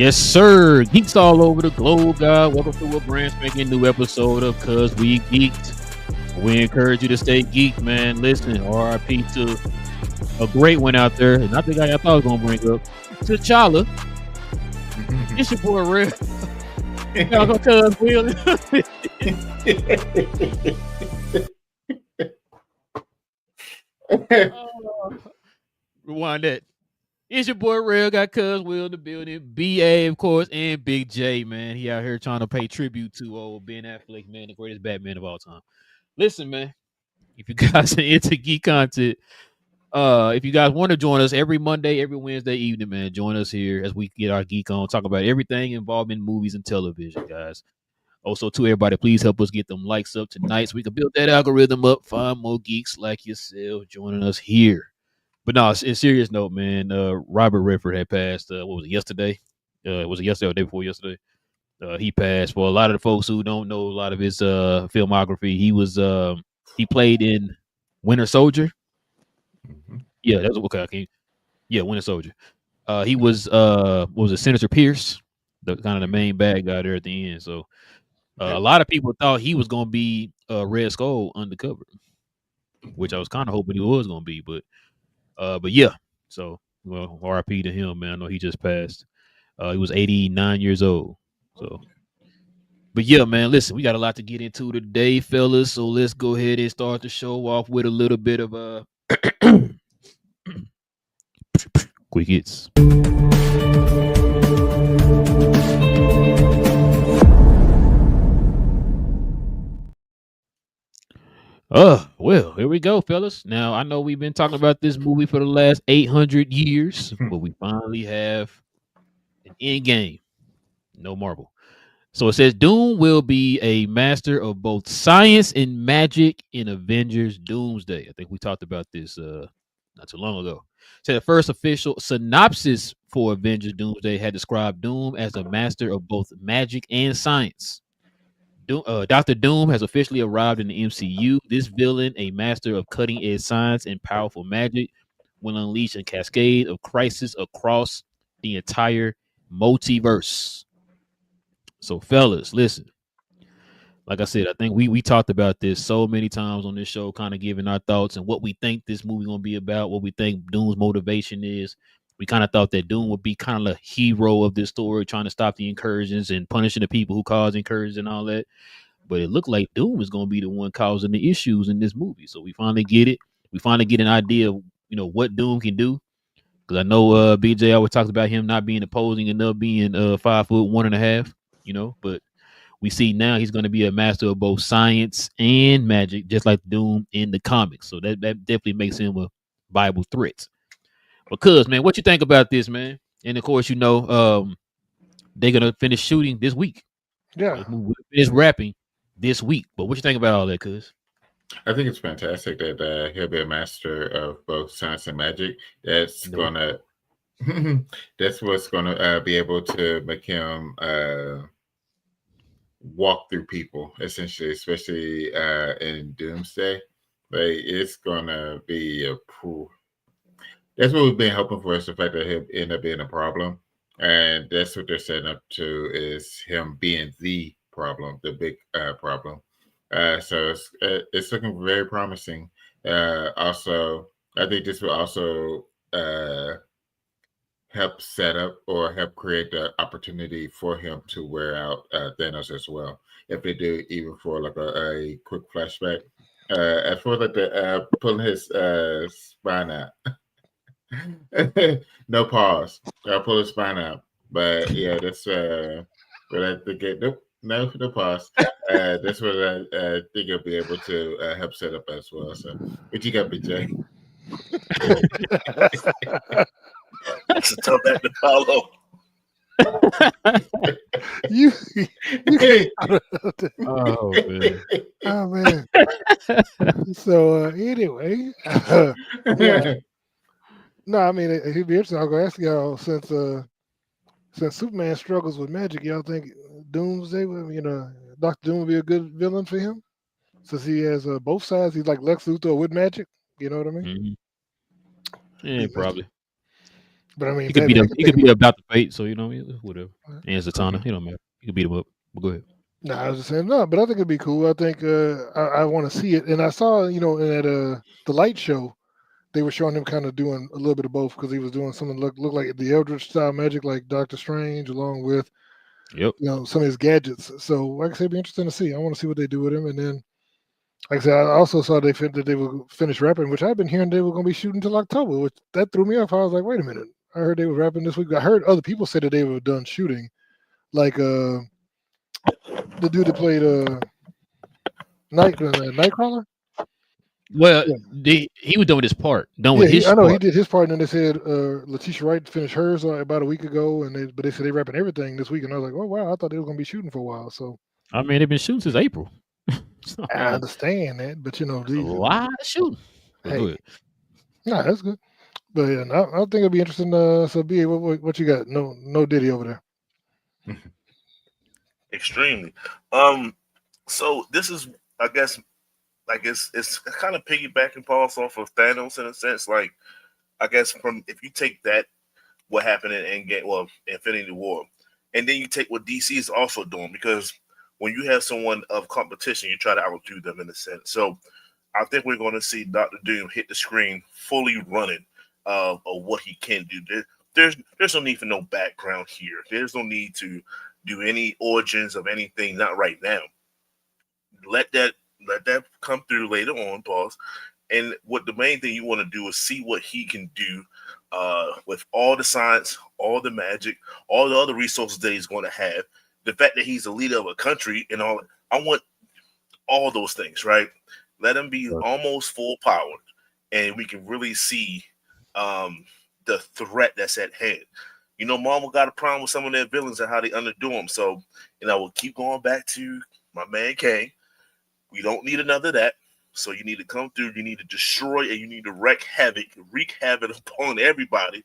Yes, sir. Geeks all over the globe, God. Welcome to a brand spanking new episode of Cuz We Geeked. We encourage you to stay geek, man. Listen, RIP to a great one out there. Not the guy I thought I was going to bring up. T'Challa. It's your boy, Red. Y'all go Cuz Will. Rewind that. It's your boy Real, got Cuz Will in the building, BA of course, and Big J, man. He out here trying to pay tribute to old Ben Affleck, man, the greatest Batman of all time. Listen, man, if you guys are into geek content, if you guys want to join us every Monday, every Wednesday evening, man, join us here as we get our geek on, talk about everything involving movies and television, guys. Also, to everybody, please help us get them likes up tonight so we can build that algorithm up, find more geeks like yourself joining us here. But no, in serious note, man, Robert Redford had passed. What was it, yesterday? Was it yesterday or the day before yesterday? He passed. For a lot of the folks who don't know a lot of his filmography, he played in Winter Soldier. Mm-hmm. Yeah, that's okay. Yeah, Winter Soldier. He was what was it, Senator Pierce, the kind of the main bad guy there at the end. So a lot of people thought he was going to be Red Skull undercover, which I was kind of hoping he was going to be, but yeah, so well, RIP to him, man. I know he just passed. He was 89 years old. So, but yeah, man. Listen, we got a lot to get into today, fellas. So let's go ahead and start the show off with a little bit of quick hits. Well, here we go, fellas. Now, I know we've been talking about this movie for the last 800 years, but we finally have an end game. No Marvel. So it says Doom will be a master of both science and magic in Avengers Doomsday. I think we talked about this not too long ago. So the first official synopsis for Avengers Doomsday had described Doom as a master of both magic and science. Dr. Doom has officially arrived in the MCU. This villain, a master of cutting-edge science and powerful magic, will unleash a cascade of crises across the entire multiverse. So, fellas, listen. Like I said, I think we talked about this so many times on this show, kind of giving our thoughts and what we think this movie gonna be about, what we think Doom's motivation is. We kind of thought that Doom would be kind of the hero of this story, trying to stop the incursions and punishing the people who cause incursions and all that. But it looked like Doom is gonna be the one causing the issues in this movie. So we finally get it. We finally get an idea of what Doom can do. Because I know BJ always talks about him not being imposing enough, being 5'1.5". But we see now he's going to be a master of both science and magic, just like Doom in the comics. So that definitely makes him a viable threat. Because, man, what you think about this, man? And of course, they're going to finish shooting this week. Yeah. Finish wrapping this week. But what you think about all that, cuz? I think it's fantastic that he'll be a master of both science and magic. That's that's what's gonna be able to make him walk through people, essentially, especially in Doomsday. Like, it's gonna be that's what we've been hoping for, is the fact that he'll end up being a problem, and that's what they're setting up to, is him being the problem, the big problem. So it's looking very promising. Also, I think this will also help set up or help create the opportunity for him to wear out Thanos as well, if they do, even for like a quick flashback. As for like the pulling his spine out, no pause. I'll pull his spine out, but yeah, that's what I think. No pause. That's what I think you'll be able to help set up as well. So, what you got, BJ? That's a tough act to follow. you Oh man. Oh man. So anyway, yeah. No, I mean it'd be interesting. I'll go ask y'all, since Superman struggles with magic, y'all think Doomsday, Dr. Doom would be a good villain for him, since he has both sides. He's like Lex Luthor with magic. You know what I mean? Mm-hmm. Yeah, probably. But I mean, He could beat Batman up. can He take could him beat out. up Dr. Fate. So whatever. And Zatanna, it don't matter. He could beat him up. But go ahead. No, I was just saying no, but I think it'd be cool. I think I want to see it, and I saw in at the light show they were showing him kind of doing a little bit of both because he was doing something look like the Eldritch style magic, like Doctor Strange, along with Yep. some of his gadgets. So like I said, it'd be interesting to see. I want to see what they do with him, and then like I said, I also saw that they would finish rapping, which I've been hearing they were going to be shooting till October, which that threw me off. I was like, wait a minute, I heard they were rapping this week. I heard other people say that they were done shooting, like the dude that played Nightcrawler. Well, Yeah, he was doing his part. Done yeah, with his I know he part. did his part, and then they said Letitia Wright finished hers about a week ago, but they said they wrapping everything this week, and I was like, oh wow, I thought they were going to be shooting for a while. So I mean, they've been shooting since April. So, I I mean, understand that, but it's a lot of shooting. But go hey, ahead. nah, that's good. But yeah, I think it'll be interesting. So B, what you got? No Diddy over there. Extremely. So this is, I guess, like it's kind of piggybacking Paul's off of Thanos in a sense. Like, I guess from if you take that what happened in Endgame, well, Infinity War, and then you take what DC is also doing, because when you have someone of competition, you try to outdo them in a sense. So I think we're going to see Doctor Doom hit the screen fully running of what he can do. There's no need for no background here. There's no need to do any origins of anything. Not right now. Let that come through later on, pause. And what the main thing you want to do is see what he can do with all the science, all the magic, all the other resources that he's going to have. The fact that he's a leader of a country and all. I want all those things, right? Let him be Right. almost full powered, and we can really see the threat that's at hand. Marvel got a problem with some of their villains and how they underdo them. So, we'll keep going back to my man Kang. We don't need another of that. So you need to come through, you need to destroy, and you need to wreak havoc upon everybody,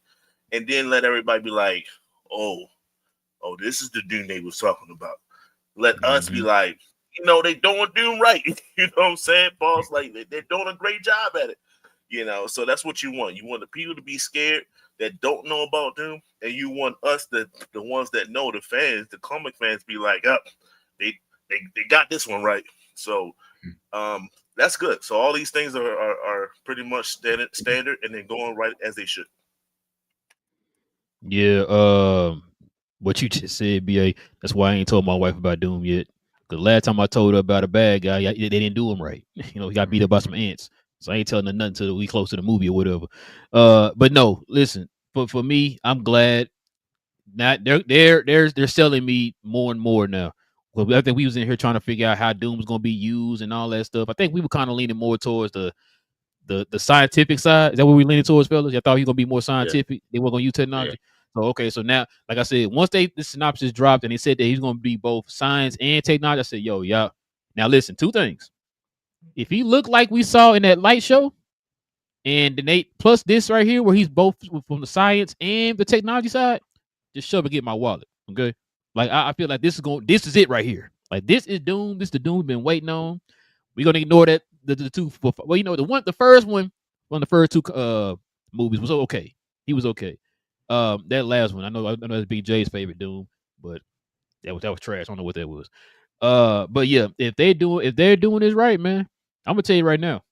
and then let everybody be like, oh, this is the Doom they was talking about. Let us be Mhm. like, they doing Doom right. You know what I'm saying, boss? Like they're doing a great job at it. So that's what you want. You want the people to be scared that don't know about Doom, and you want us, the ones that know, the fans, the comic fans, be like, up, they got this one right. So that's good. So all these things are pretty much standard, and then going right as they should. Yeah. What you just said, BA. That's why I ain't told my wife about Doom yet. The last time I told her about a bad guy, they didn't do him right. He got beat up by some ants. So I ain't telling her nothing until we close to the movie or whatever. But no, listen. For me, I'm glad. Not they're selling me more and more now. Well, I think we was in here trying to figure out how Doom's gonna be used and all that stuff. I think we were kind of leaning more towards the scientific side. Is that what we leaning towards, fellas? I thought he was gonna be more scientific. They were gonna use technology. So okay, so now, like I said, once the synopsis dropped and he said that he's gonna be both science and technology, I said, yo, yeah. Now listen, two things. If he looked like we saw in that light show, and then plus this right here, where he's both from the science and the technology side, just shove and get my wallet. Okay. Like I feel like this is it right here. Like this is Doom. This is the Doom we've been waiting on. We're gonna ignore that the two. Well, the first one the first two movies was okay. He was okay. That last one, I know that's Big J's favorite Doom, but that was trash. I don't know what that was. But yeah, if they're doing this right, man, I'm gonna tell you right now.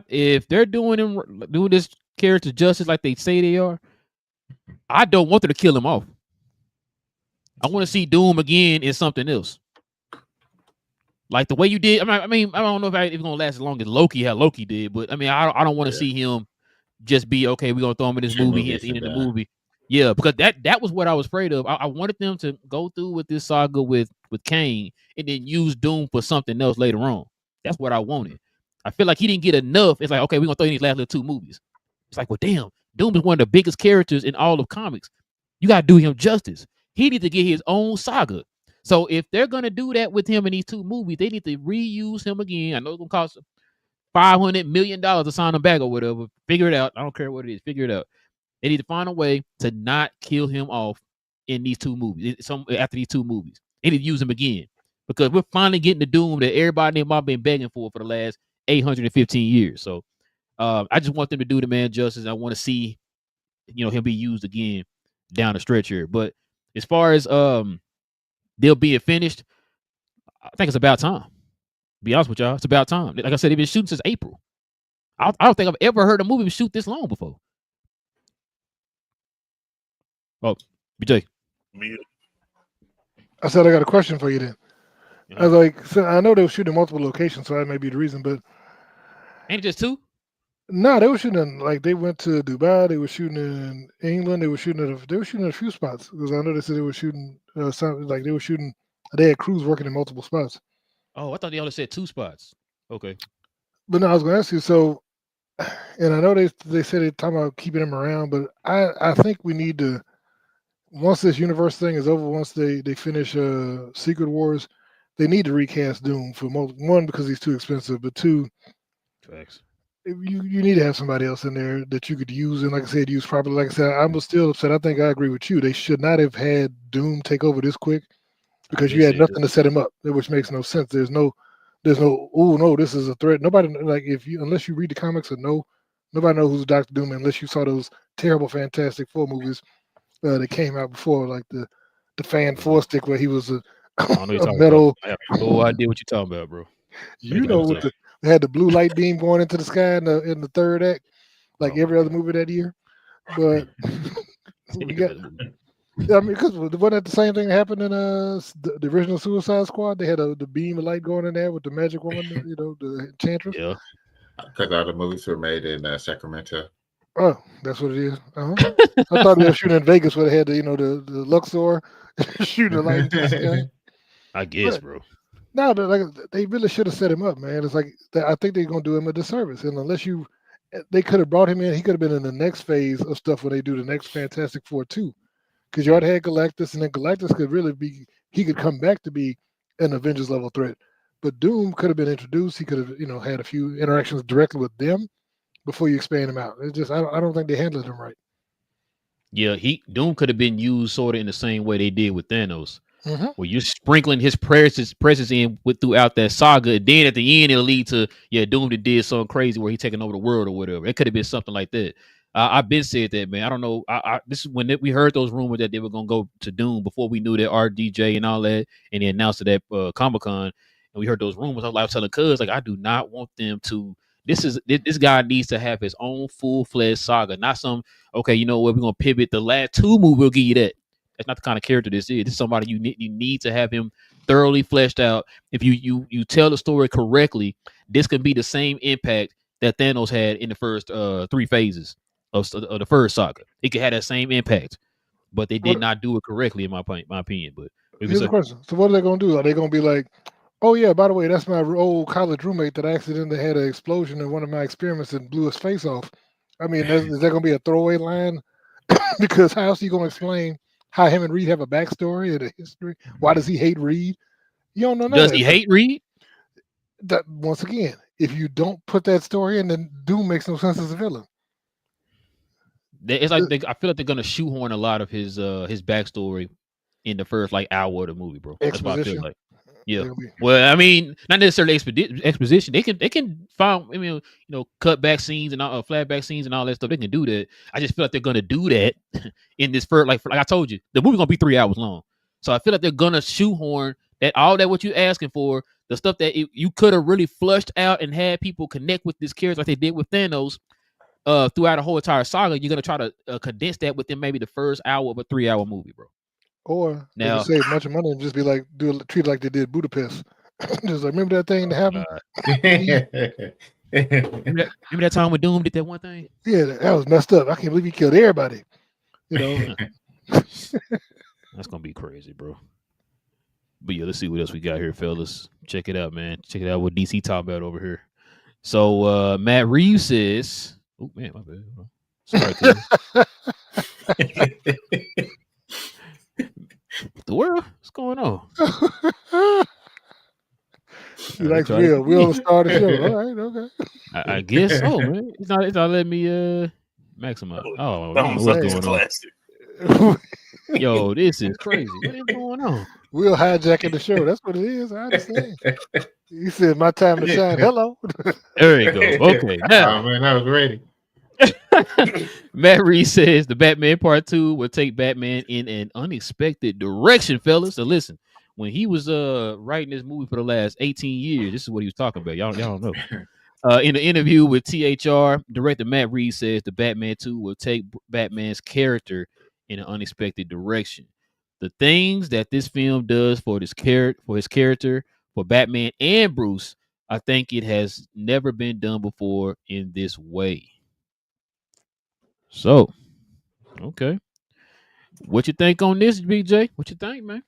If they're doing this character justice like they say they are, I don't want them to kill him off. I want to see Doom again in something else. Like the way you did. I mean, I don't know if it's gonna last as long as how Loki did, but I mean, I don't want to see him just be okay. We're gonna throw him in this movie at the end of the movie. Yeah, because that was what I was afraid of. I wanted them to go through with this saga with Kane and then use Doom for something else later on. That's what I wanted. I feel like he didn't get enough. It's like, okay, we're gonna throw in these last little two movies. It's like, well, damn, Doom is one of the biggest characters in all of comics. You gotta do him justice. He needs to get his own saga. So if they're gonna do that with him in these two movies, they need to reuse him again. I know it's gonna cost $500 million to sign him back or whatever. Figure it out. I don't care what it is. Figure it out. They need to find a way to not kill him off in these two movies. After these two movies, they need to use him again because we're finally getting the Doom that everybody in my been begging for the last 815 years. So I just want them to do the man justice. I want to see he'll be used again down the stretch here. But as far as they'll be finished, I think it's about time. Be honest with y'all, it's about time. Like I said, they've been shooting since April. I don't think I've ever heard a movie shoot this long before. Oh, BJ. I said I got a question for you then. I was like, so I know they were shooting in multiple locations, so that may be the reason, but ain't it just two? No, they were shooting in, like they went to Dubai, they were shooting in England, they were shooting at a few spots because I know they said they were shooting they had crews working in multiple spots. Oh, I thought they only said 2 spots. Okay. But no, I was going to ask you. So, and I know they said they're talking about keeping him around, but I think we need to, once this universe thing is over, once they finish Secret Wars, they need to recast Doom for one because he's too expensive, but 2, facts. You need to have somebody else in there that you could use, and like I said, use properly. Like I said, I'm still upset. I think I agree with you. They should not have had Doom take over this quick because you had nothing to set him up, which makes no sense. There's no, oh no, this is a threat. Nobody unless you read the comics nobody knows who's Dr. Doom unless you saw those terrible Fantastic Four movies that came out before, like the Fan Four Stick where he was a metal. I have no idea what you're talking about, bro. You know what they had the blue light beam going into the sky in the third act, like every other movie that year. But because wasn't that the same thing that happened in the original Suicide Squad? They had the beam of light going in there with the magic woman, the Enchantress. Yeah, because all the movies were made in Sacramento. Oh, that's what it is. I thought they were shooting in Vegas where they had the Luxor shooting the light into the sky. I guess, bro. No, they really should have set him up, man. It's like I think they're gonna do him a disservice, and unless they could have brought him in, he could have been in the next phase of stuff when they do the next Fantastic Four 2, because you already had Galactus, and then Galactus could really he could come back to be an Avengers level threat, but Doom could have been introduced. He could have had a few interactions directly with them before you expand him out. It's just I don't think they handled him right. Yeah, Doom could have been used sort of in the same way they did with Thanos. Mm-hmm. Where you're sprinkling his presence in throughout that saga, and then at the end it'll lead to Doom that did something crazy where he's taking over the world or whatever. It could have been something like that. I've been said that, man. I don't know. This is when we heard those rumors that they were gonna go to Doom before we knew that RDJ and all that, and they announced it at Comic-Con, and we heard those rumors. I was telling Cuz I do not want them to. This guy needs to have his own full-fledged saga, not some. Okay, you know what? We're gonna pivot. The last 2 movies will give you that. That's not the kind of character this is. This is somebody you need to have him thoroughly fleshed out. If you tell the story correctly, this can be the same impact that Thanos had in the first 3 phases of the first saga. It could have that same impact, but they did not do it correctly, in my opinion. But here's the question: so what are they going to do? Are they going to be like, oh yeah, by the way, that's my old college roommate that accidentally had an explosion in one of my experiments and blew his face off? I mean, is that going to be a throwaway line? Because how else are you going to explain how him and Reed have a backstory and a history? Why does he hate Reed? You don't know. Does he hate Reed? That once again, if you don't put that story in, then Doom makes no sense as a villain. It's like I feel like they're gonna shoehorn a lot of his backstory in the first hour of the movie, bro. That's what I feel like. Yeah. Well, I mean, not necessarily exposition. They can find, cut back scenes and flashback scenes and all that stuff. They can do that. I just feel like they're gonna do that in this first, like I told you, the movie's gonna be 3 hours long. So I feel like they're gonna shoehorn all that what you're asking for, the stuff that you could have really flushed out and had people connect with this character like they did with Thanos throughout the whole entire saga. You're gonna try to condense that within maybe the first hour of a 3 hour movie, bro. Or now, they can save a bunch of money and just be like, treat it like they did Budapest. Just like, remember that thing that happened? remember that time when Doom did that one thing? Yeah, that was messed up. I can't believe he killed everybody. That's gonna be crazy, bro. But yeah, let's see what else we got here, fellas. Check it out, man. Check it out what DC talking about over here. So Matt Reeves says, oh man, my bad. Sorry, the world? What's going on? You like Will start the show. All right, okay. I guess so, man. It's not letting me max him up. Oh, what's going on? Yo, this is crazy. What is going on? Will hijacking the show. That's what it is. I understand. He said, "My time to shine." Hello. There you go. Okay. Now, man, that was ready. Matt Reeves says the Batman Part 2 will take Batman in an unexpected direction, fellas. So listen, when he was writing this movie for the last 18 years, this is what he was talking about. Y'all don't know. In the interview with THR, director Matt Reeves says the Batman 2 will take Batman's character in an unexpected direction. The things that this film does for his character, for Batman and Bruce, I think it has never been done before in this way. So, okay. What you think on this, BJ? What you think, man?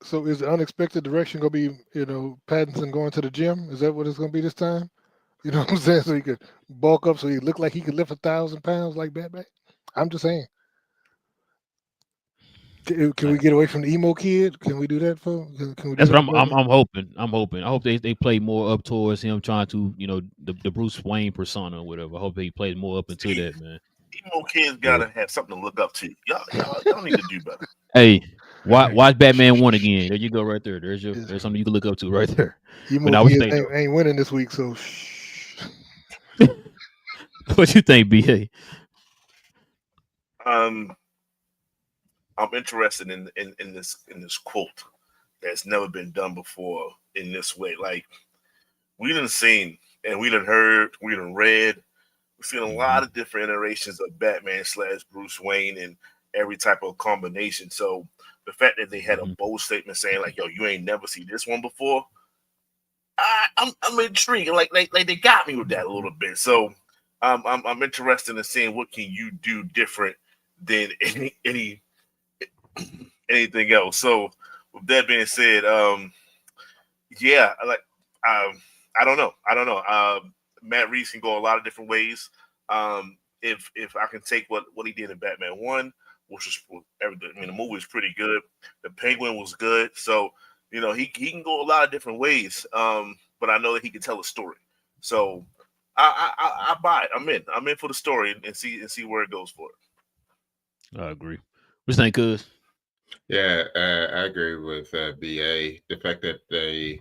So is the unexpected direction gonna be, Pattinson going to the gym? Is that what it's gonna be this time? You know what I'm saying? So he could bulk up, so he look like he could lift 1,000 pounds like Batman. I'm just saying. Can we get away from the emo kid? Can we do that, for? Can we do That's what that? I'm hoping. I'm hoping. I hope they play more up towards him trying to, the Bruce Wayne persona or whatever. I hope he plays more up into that, man. Emo kids gotta have something to look up to. Y'all need to do better. Hey, watch Batman 1 again. There you go, right there. There's something you can look up to right there. Emo But kids ain't winning this week, so shh. What you think, BA? I'm interested in this quote that's never been done before in this way. Like, we done seen and we done heard, we done read, we've seen a lot of different iterations of Batman / Bruce Wayne and every type of combination. So the fact that they had a bold statement saying like, "Yo, you ain't never seen this one before," I'm intrigued. Like they got me with that a little bit. So I'm interested in seeing what can you do different than anything else. So with that being said, yeah, I don't know. Matt Reeves can go a lot of different ways. If I can take what he did in Batman 1, which was the movie was pretty good. The Penguin was good. So, he can go a lot of different ways. But I know that he can tell a story. So I buy it. I'm in for the story and see where it goes for it. I agree. What you think, cuz? Yeah, I agree with BA. The fact that they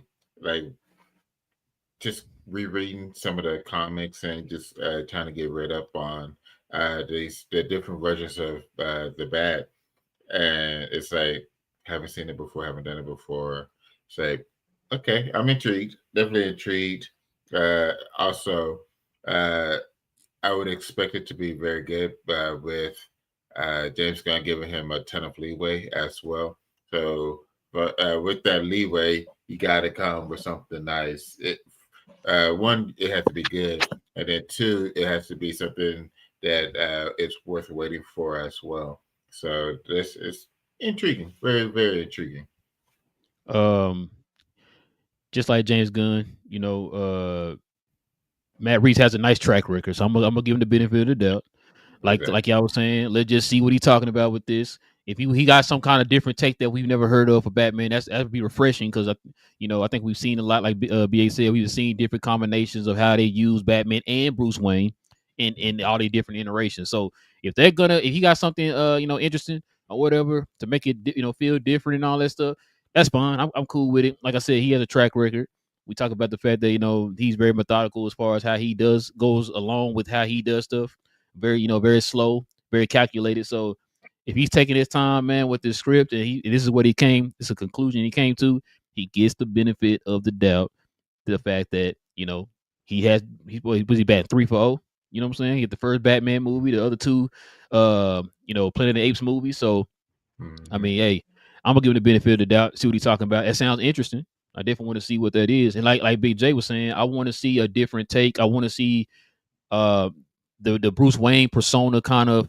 just rereading some of the comics and just trying to get read up on the different versions of the Bat, and it's like haven't seen it before, haven't done it before. It's like, okay, I'm intrigued, definitely intrigued. Also, I would expect it to be very good with James Gunn giving him a ton of leeway as well. So, but with that leeway, you got to come with something nice. One, it has to be good, and then two, it has to be something that it's worth waiting for as well. So this is intriguing, very, very intriguing. Just like James Gunn, Matt Reeves has a nice track record, so I'm gonna give him the benefit of the doubt. Like y'all was saying, let's just see what he's talking about with this. If he got some kind of different take that we've never heard of for Batman, that would be refreshing because I think we've seen a lot. Like BA said, we've seen different combinations of how they use Batman and Bruce Wayne in all the different iterations. So if he got something interesting or whatever to make it feel different and all that stuff, that's fine. I'm cool with it. Like I said, he has a track record. We talk about the fact that he's very methodical as far as how he goes along with how he does stuff. Very very slow, very calculated. So if he's taking his time, man, with this script and this is what this is a conclusion he came to, he gets the benefit of the doubt to the fact that was he batting 3 for 0? You know what I'm saying? He had the first Batman movie, the other two, Planet of the Apes movie. So I mean, hey, I'm gonna give him the benefit of the doubt. See what he's talking about. That sounds interesting. I definitely want to see what that is. And like BJ was saying, I want to see a different take. I want to see the Bruce Wayne persona kind of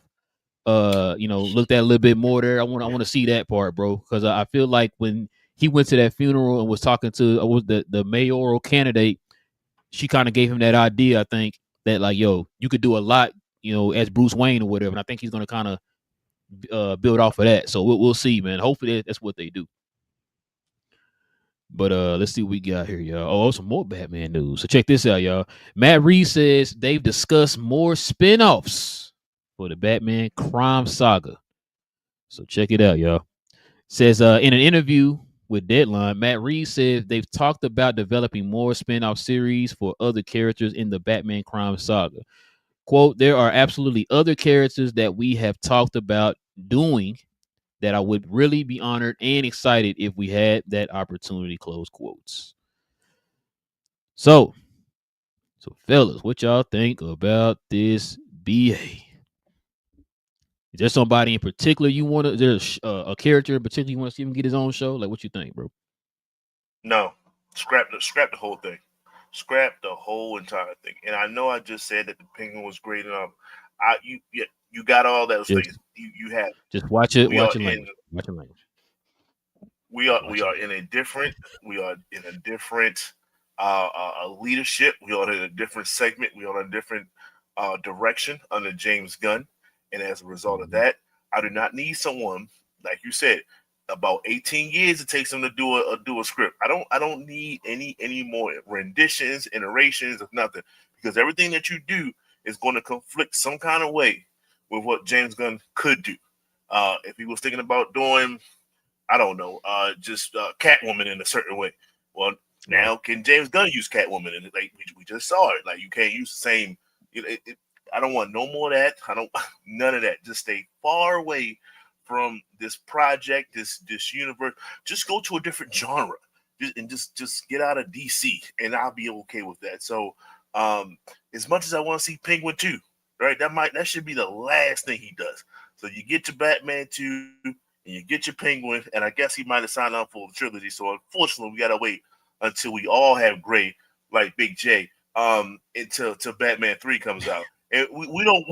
looked at a little bit more there. I want to see that part, bro, because I feel like when he went to that funeral and was talking to the mayoral candidate, she kind of gave him that idea. I think that like, yo, you could do a lot, as Bruce Wayne or whatever. And I think he's gonna kind of build off of that. So we'll see, man. Hopefully that's what they do. But let's see what we got here, y'all. Oh, some more Batman news. So check this out, y'all. Matt Reeves says they've discussed more spinoffs for the Batman crime saga. So check it out, y'all. Says in an interview with Deadline, Matt Reeves said they've talked about developing more spinoff series for other characters in the Batman crime saga. quote, there are absolutely other characters that we have talked about doing that I would really be honored and excited if we had that opportunity, close quotes. So fellas, what y'all think about this BA? Is there somebody in particular you want to? There's a character in particular you want to see him get his own show? Like, what you think, bro? No, scrap the whole thing. Scrap the whole entire thing. And I know I just said that the Penguin was great enough. You got all those things. You have. Just watch it. We Watch are your in. language. Watch your language. We are in a different. We are in a different leadership. We are in a different segment. We are in a different direction under James Gunn. And as a result of that, I do not need someone like you said. About 18 years it takes them to do a script. I don't need any more renditions, iterations of nothing, because everything that you do is going to conflict some kind of way with what James Gunn could do. If he was thinking about doing, I don't know, just Catwoman in a certain way. Well, now can James Gunn use Catwoman? And like we just saw it. Like you can't use the same. I don't want no more of that. I don't none of that. Just stay far away from this project, this universe. Just go to a different genre, just get out of DC, and I'll be okay with that. So, as much as I want to see Penguin 2, right? That should be the last thing he does. So you get your Batman 2, and you get your Penguin, and I guess he might have signed up for the trilogy. So unfortunately, we gotta wait until we all have gray, like Big J, until Batman 3 comes out. And we don't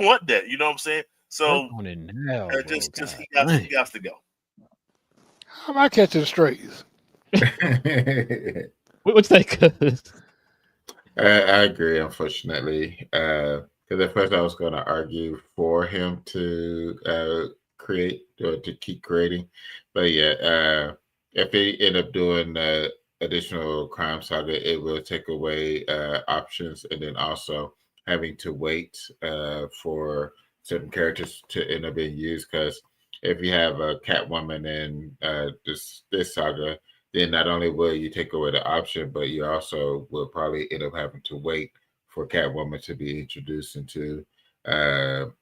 want that, you know what I'm saying? So now, just he has to go. How am I catching strays? What's that? I agree, unfortunately, because at first I was going to argue for him to create or to keep creating, but yeah, if they end up doing additional crime saga, it will take away options, and then also having to wait for certain characters to end up being used. Because if you have a Catwoman in this saga, then not only will you take away the option, but you also will probably end up having to wait for Catwoman to be introduced into the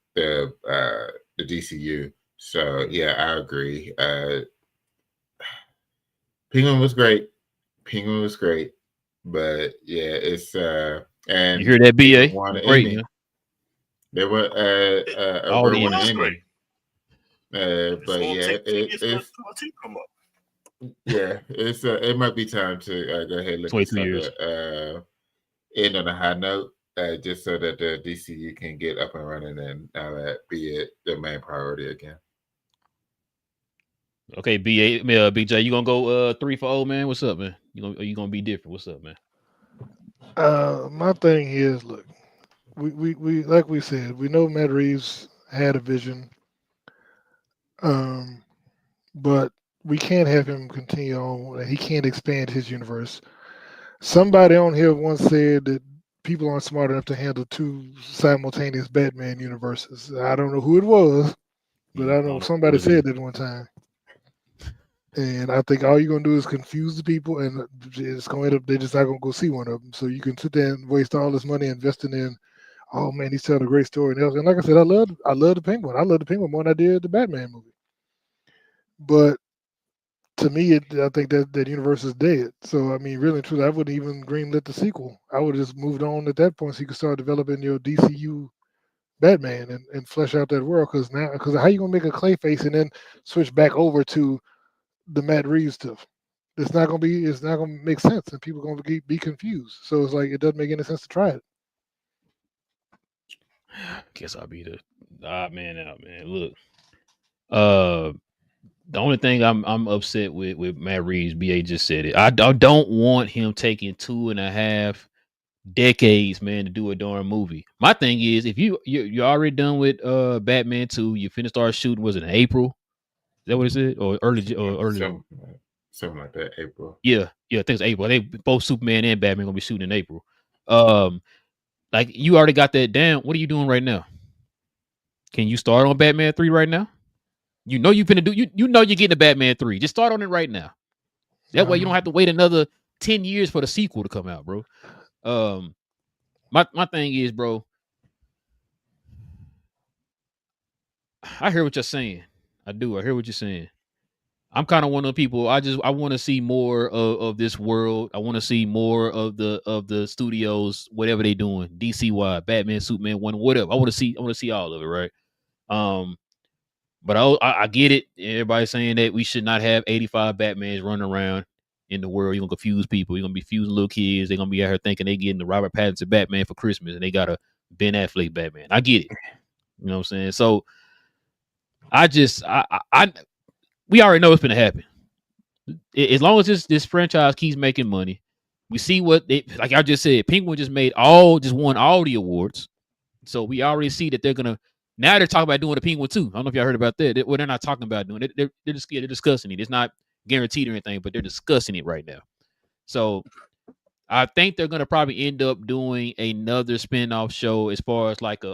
DCU. So yeah, I agree. Penguin was great. But yeah, it's and you hear that, BA? Won an Great, Emmy. man. They were All the award Emmys. Emmy. But yeah, it's come up. Yeah, it's it might be time to go ahead and let this 22 years. end on a high note, just so that the DCU can get up and running and be it the main priority again. Okay, BJ, you gonna go 3 for 0, man? What's up, man? Are you gonna be different? What's up, man? My thing is, look, we like we said, we know Matt Reeves had a vision, but we can't have him continue on. He can't expand his universe. Somebody on here once said that people aren't smart enough to handle 2 simultaneous Batman universes. I don't know who it was, but I know somebody said that one time. And I think all you're gonna do is confuse the people, and it's gonna end up they're just not gonna go see one of them. So you can sit there and waste all this money investing in. Oh man, he's telling a great story and else. And like I said, I love the Penguin. I love the Penguin more than I did the Batman movie. But to me, I think that universe is dead. So I mean, really and truly, I wouldn't even greenlit the sequel. I would have just moved on at that point, so you could start developing your DCU Batman and flesh out that world. Because how you gonna make a Clayface and then switch back over to the Matt Reeves stuff? It's not gonna make sense, and people are gonna be confused. So it's like it doesn't make any sense to try it. Guess I'll be the odd man out, man. Look, the only thing I'm upset with Matt Reeves, BA just said it. I don't want him taking 2.5 decades, man, to do a darn movie. My thing is, if you're already done with Batman 2, you finished start shooting, was it in April? Is that what it said? Or early something like that, April. Yeah, I think it's April. They both Superman and Batman gonna be shooting in April. Like you already got that down. What are you doing right now? Can you start on Batman 3 right now? You know you're gonna do you know you're getting a Batman 3. Just start on it right now. That way you don't have to wait another 10 years for the sequel to come out, bro. My thing is, bro, I hear what you're saying. I do. I hear what you're saying. I'm kind of one of the people. I want to see more of this world. I want to see more of the studios, whatever they doing, DCY, Batman, Superman, one, whatever. I want to see all of it, right? Um, but I get it. Everybody's saying that we should not have 85 Batmans running around in the world. You're gonna confuse people. You're gonna be confusing little kids. They're gonna be out here thinking they getting the Robert Pattinson Batman for Christmas, and they got a Ben Affleck Batman. I get it. You know what I'm saying? So I we already know what's gonna happen. As long as this franchise keeps making money, we see what they, like I just said, Penguin just won all the awards. So we already see that they're gonna, now they're talking about doing the Penguin too. I don't know if y'all heard about that. Well, they're not talking about doing it. They're discussing it. It's not guaranteed or anything, but they're discussing it right now. So I think they're gonna probably end up doing another spin-off show as far as like a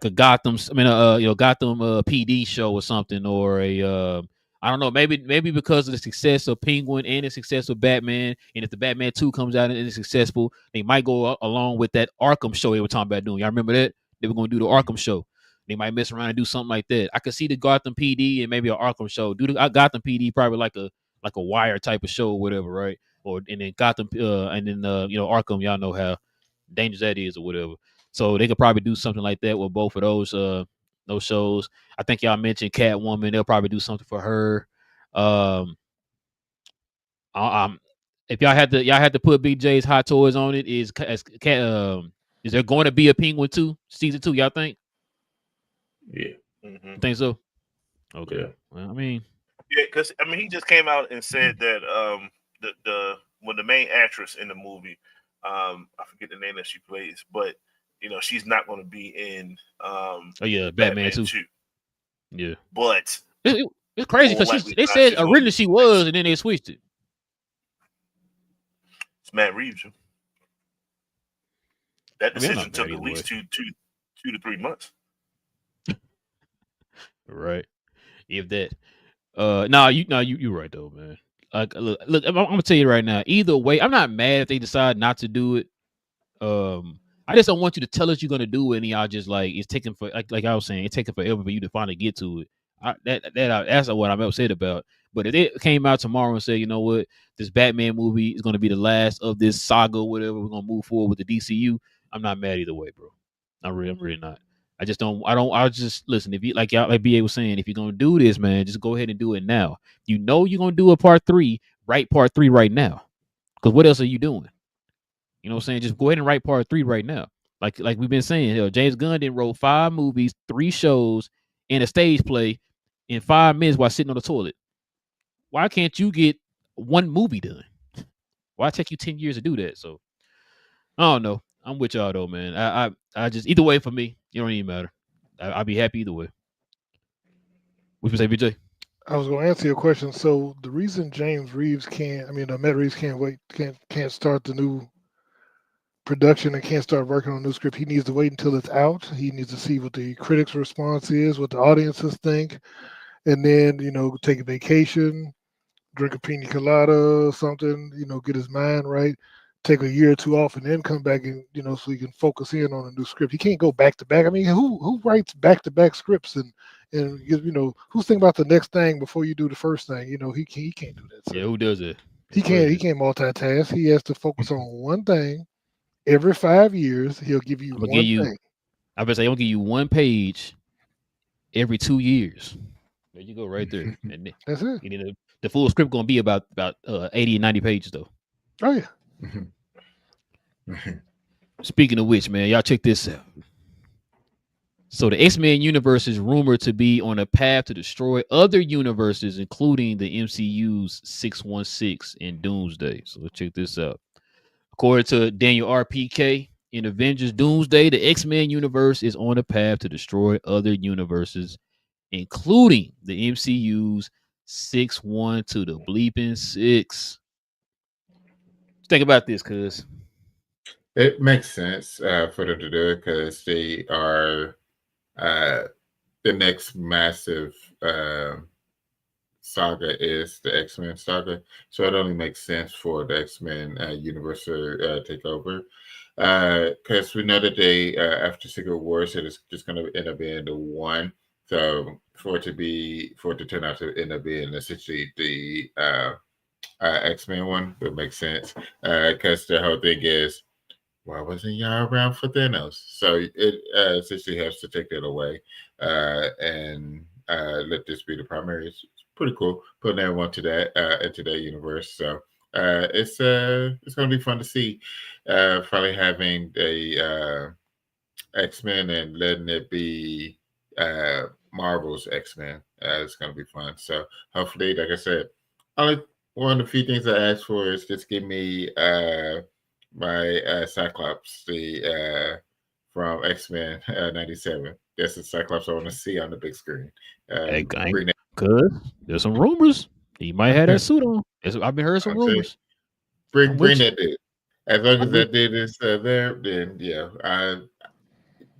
Gotham, Gotham PD show or something, or a I don't know, maybe because of the success of Penguin and the success of Batman, and if the Batman 2 comes out and is successful, they might go along with that Arkham show they were talking about doing. Y'all remember that? They were going to do the Arkham show. They might mess around and do something like that. I could see the Gotham PD and maybe an Arkham show. Do the Gotham PD probably like a Wire type of show or whatever, right? Or and then Gotham and then Arkham, y'all know how dangerous that is or whatever. So they could probably do something like that with both of those shows. I think y'all mentioned Catwoman. They'll probably do something for her. If y'all had to put BJ's Hot Toys on it, is there going to be a Penguin 2 season 2? Y'all think? Yeah. Mm-hmm. Think so? Okay. Yeah. Well, I mean, yeah, because he just came out and said that the when the main actress in the movie, I forget the name that she plays, but she's not going to be in Batman 2. Yeah, but it's crazy because they said originally she was, and then they switched it. It's Matt Reeves. That decision took at least two to 3 months. Right. If that. You're right though, man. Look, I'm gonna tell you right now. Either way, I'm not mad if they decide not to do it. I just don't want you to tell us you're gonna do it, and y'all just like it's taking for like I was saying, it's taking forever for you to finally get to it. That's what I'm upset about. But if they came out tomorrow and said, you know what, this Batman movie is gonna be the last of this saga, or whatever, we're gonna move forward with the DCU, I'm not mad either way, bro. I'm really not. I just listen. If you like BA was saying, if you're gonna do this, man, just go ahead and do it now. You know you're gonna do a part 3, write part 3 right now. Because what else are you doing? You know what I'm saying? Just go ahead and write part 3 right now. Like we've been saying, James Gunn wrote 5 movies, 3 shows, and a stage play in 5 minutes while sitting on the toilet. Why can't you get 1 movie done? Why take you 10 years to do that? So I don't know. I'm with y'all though, man. I just either way for me, it don't even matter. I'll be happy either way. What you say, BJ? I was going to answer your question. So the reason Matt Reeves can't start the new production and can't start working on a new script, he needs to wait until it's out. He needs to see what the critics' response is, what the audiences think, and then take a vacation, drink a pina colada or something, get his mind right, take a year or 2 off, and then come back and so he can focus in on a new script. He can't go back to back. I mean, who writes back to back scripts and who's thinking about the next thing before you do the first thing? He can't do that. So yeah, who does it? He can't multitask. He has to focus on one thing. Every 5 years, he'll give you one thing. I would say he'll give you 1 page every 2 years. There you go, right there. And that's it. The full script going to be about 80 and 90 pages, though. Oh, yeah. Speaking of which, man, y'all check this out. So the X-Men universe is rumored to be on a path to destroy other universes, including the MCU's 616 and Doomsday. So let's check this out. According to Daniel RPK, in Avengers Doomsday, the X-Men universe is on a path to destroy other universes, including the MCU's 6-1 to the bleeping 6. Think about this, cuz. It makes sense for them to do it because they are the next massive saga is the X-Men saga, so it only makes sense for the X-Men universe to take over. Because we know that they after Secret Wars, it is just going to end up being the one. So for it to turn out to end up being essentially the X-Men one, would make sense. Because the whole thing is, why wasn't y'all around for Thanos? So it essentially has to take that away and let this be the primary. It's pretty cool putting everyone to that into that universe. So it's going to be fun to see. Finally having a X-Men and letting it be Marvel's X-Men. It's going to be fun. So hopefully, like I said, only one of the few things I asked for is just give me my Cyclops, the from X-Men '97. That's the Cyclops I want to see on the big screen. Cause there's some rumors he might have that suit on. I've been hearing some rumors. Bring that dude. As long as that dude is there, then yeah,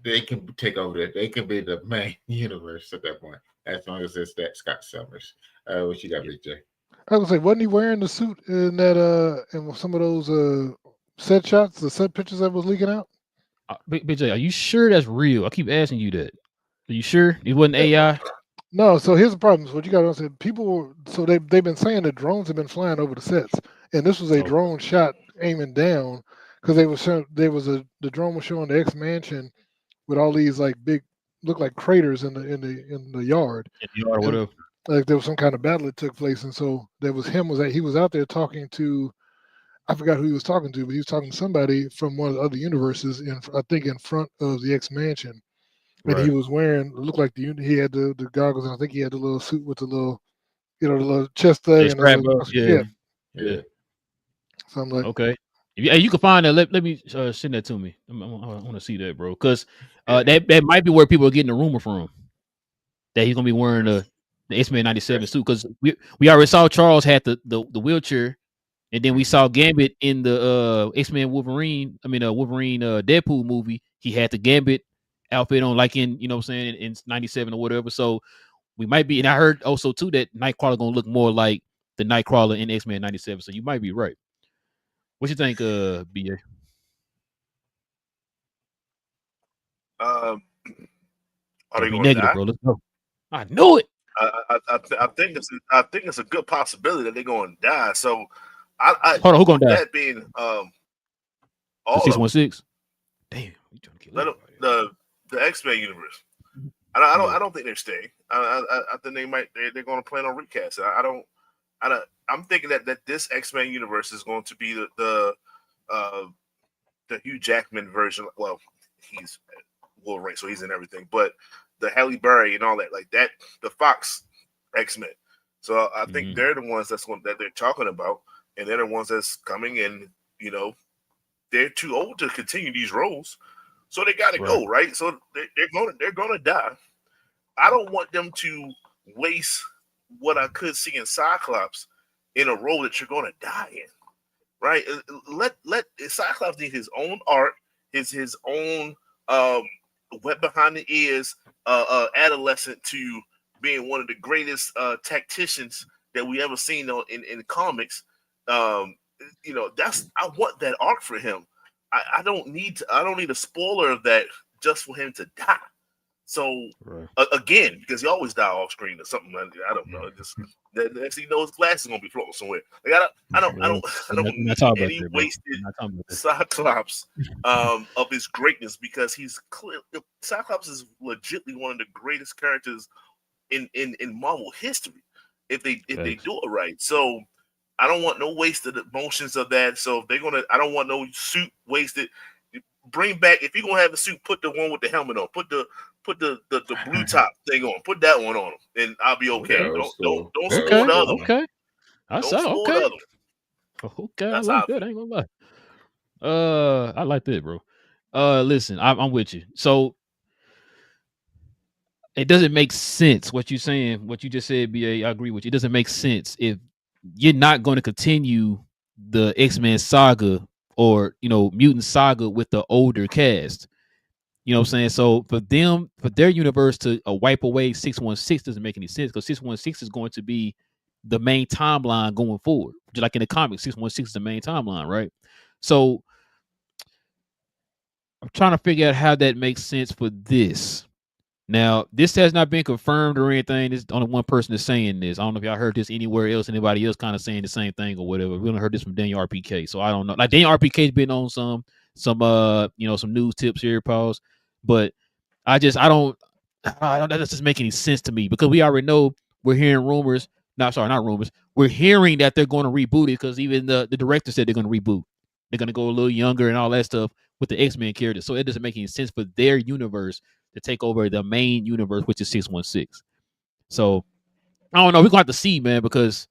they can take over that. They can be the main universe at that point. As long as it's that Scott Summers. What you got, BJ? I was say, wasn't he wearing the suit in that in some of those set shots, the set pictures that was leaking out? BJ, are you sure that's real? I keep asking you that. Are you sure it wasn't AI? No. So here's the problem. What you got to understand, they've been saying that drones have been flying over the sets, and this was a drone shot aiming down because the drone was showing the X Mansion with all these like big look like craters in the yard. In the yard or whatever. Like there was some kind of battle that took place, and so there was he was out there talking to, I forgot who he was talking to, but he was talking to somebody from one of the other universes, I think in front of the X Mansion, and he was wearing, it looked like he had the goggles, and I think he had the little suit with the little, the little chest thing, and yeah. So I'm like, okay, you can find that. Let me send that to me. I want to see that, bro, because that might be where people are getting the rumor from that he's gonna be wearing the X-Men '97 suit, because we already saw Charles had the wheelchair, and then we saw Gambit in the X-Men Wolverine Deadpool movie. He had the Gambit outfit on, like in, you know what I'm saying, in '97 or whatever. So we might be, and I heard also too that Nightcrawler gonna look more like the Nightcrawler in X-Men '97. So you might be right. What you think, BA? Are they be going negative, to die? bro? Let's go. I knew it. I think it's a good possibility that they're going to die. So hold on, who gonna die? That being all 616. Damn, you trying to kill the X-Men universe. I don't think they're staying. I think they're going to plan on recast. I'm thinking that this X-Men universe is going to be the Hugh Jackman version. Well, he's Wolverine, so he's in everything, but the Halle Berry and all that, like that, the Fox X-Men. So I think they're the ones that they're talking about, and they're the ones that's coming, and they're too old to continue these roles, so they got to go, right? So they're gonna die. I don't want them to waste what I could see in Cyclops in a role that you're gonna die in, right? Let Cyclops need his own arc, his own wet behind the ears, adolescent to being one of the greatest tacticians that we ever seen in comics. I want that arc for him. I don't need a spoiler of that just for him to die. So again, because he always die off screen or something. I don't know. Just the next thing you know, his glasses gonna be floating somewhere. Like I don't need any wasted Cyclops of his greatness, because he's clear. Cyclops is legitimately one of the greatest characters in Marvel history if they do it right. So I don't want no wasted emotions of that. So if I don't want no suit wasted. Bring back, if you're gonna have a suit, put the one with the helmet on. Put the blue top thing on. Put that one on, and I'll be okay. Don't spoil the other one. Okay, Don't spoil the other one. Okay, I like that. I ain't gonna lie. I like that, bro. Listen, I'm with you. So it doesn't make sense what you're saying. What you just said, BA. I agree with you. It doesn't make sense if you're not going to continue the X-Men saga or mutant saga with the older cast. You know what I'm saying? So for their universe to wipe away 616 doesn't make any sense, because 616 is going to be the main timeline going forward. Just like in the comics, 616 is the main timeline, right? So I'm trying to figure out how that makes sense for this. Now, this has not been confirmed or anything. This only one person is saying this. I don't know if y'all heard this anywhere else. Anybody else kind of saying the same thing or whatever. We only heard this from Daniel RPK, so I don't know. Like Daniel RPK's been on some news tips here, pause. But I don't. That doesn't make any sense to me because we already know we're hearing rumors. Not rumors. We're hearing that they're going to reboot it because even the director said they're going to reboot. They're going to go a little younger and all that stuff with the X-Men characters. So it doesn't make any sense for their universe to take over the main universe, which is 616. So I don't know. We're gonna have to see, man, because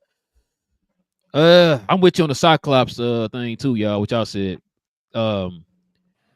I'm with you on the Cyclops thing too, y'all, which y'all said.